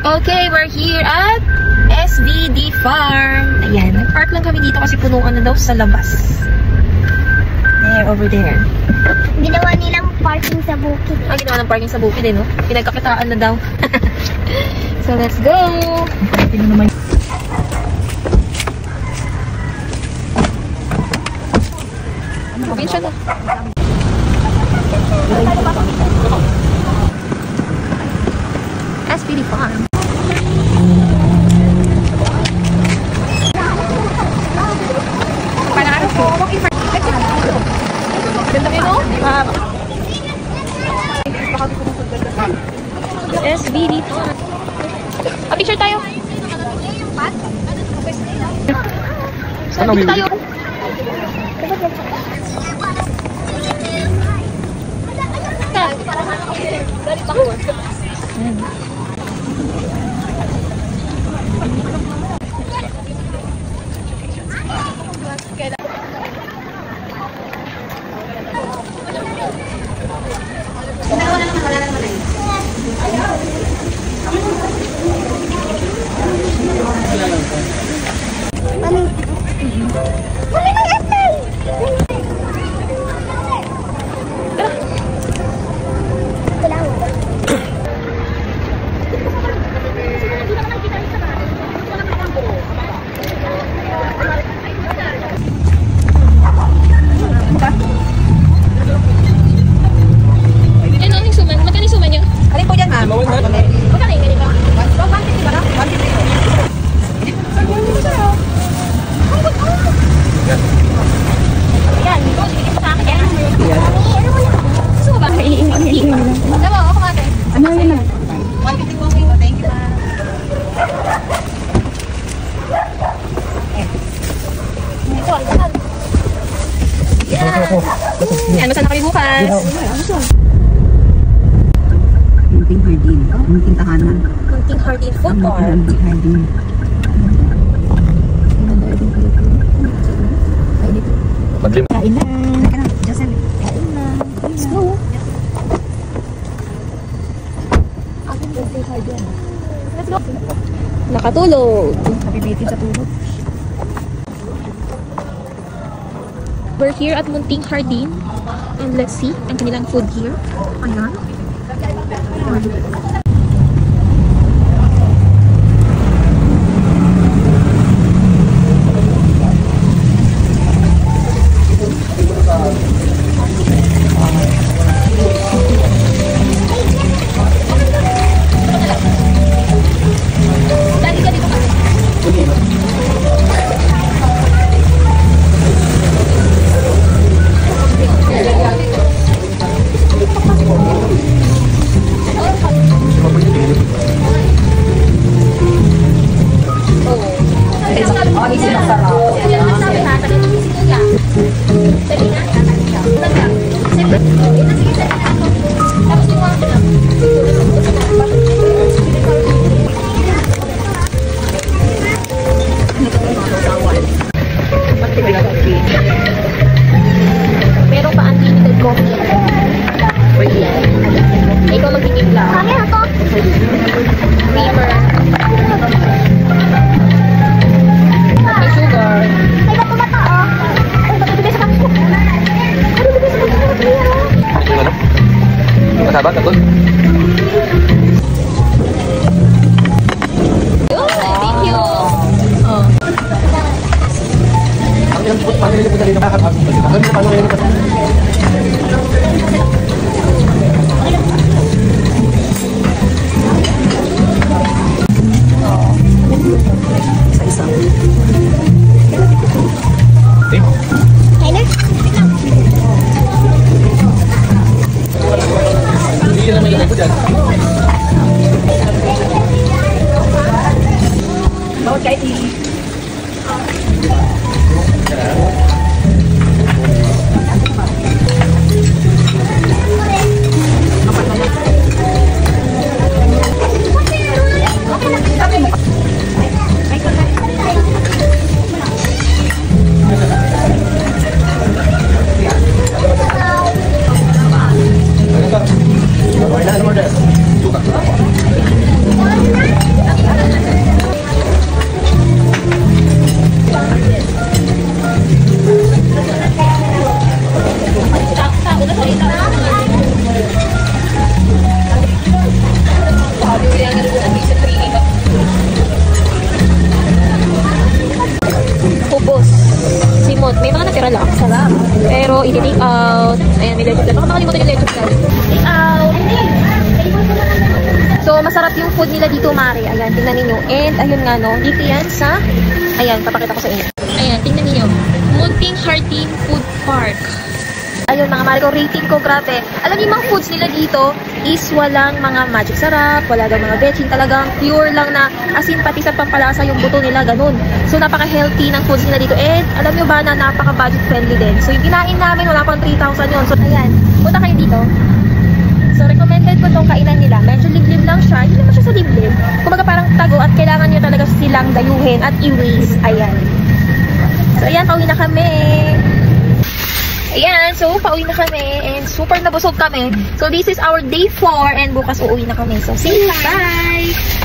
Okay, we're here at SVD Farm. Ayan, nag-park lang kami dito kasi punuan na daw sa labas. There, over there. Ginawa nilang parking sa bukid. Ginawa ng parking sa bukid no? Pinagkakitaan na daw. So, let's go! Tingnan naman. Probinsya na. SVD Farm. Parang ano po? Ganda kayo, no? SVD Farm. Picture tayo. Ano tayo? Yan, masana kami bukas. Munting Hardin. Munting tahanan. Munting Hardin Food Park. Munting Hardin. Kain na. Teka na, Jocel. Kain na. Let's go. Let's go. Nakatulog. Napipitin sa tulog. We're here at Munting Hardin and let's see ang kanilang food here. Ayan. Meron pa unlimited coffee. Ikaw magtitimpla. Kami ako. Creamer. May sugar. May bato mata, oh. Ay, bato bibig sa kakbo. Ano bibig sa kakbo? Ano? Masabak ako? Thank you. Isa-isa. Tyler? Hindi na may lagay ko dyan. Bawat kahit Ano ba? Suka. So, masarap yung food nila dito, Mare. Ayan, tingnan ninyo. And, ayun nga, no, dito yan sa, ayan, papakita ko sa inyo. Ayan, tingnan ninyo. Munting Hearty Food Park. Ayun, mga Mare ko, rating ko, grabe. Alam niyo, mga foods nila dito is walang mga magic sarap, wala daw mga betching, talagang pure lang na asin pati sa pampalasa yung buto nila, ganun. So, napaka-healthy ng foods nila dito. And, alam niyo ba na napaka-budget friendly din. So, yung kinain namin, wala pang 3,000 yun. So, ayan, punta kayo dito. So, recommended ko tong kainan nila. Medyo liblib lang siya. Hindi naman siya sa liblib. Kumbaga parang tago at kailangan nyo talaga silang dayuhin at i-waste. Ayan. So, ayan, pauwi na kami. Ayan, so pauwi na kami and super nabusog kami. So, this is our day 4 and bukas uuwi na kami. So, see you. Bye!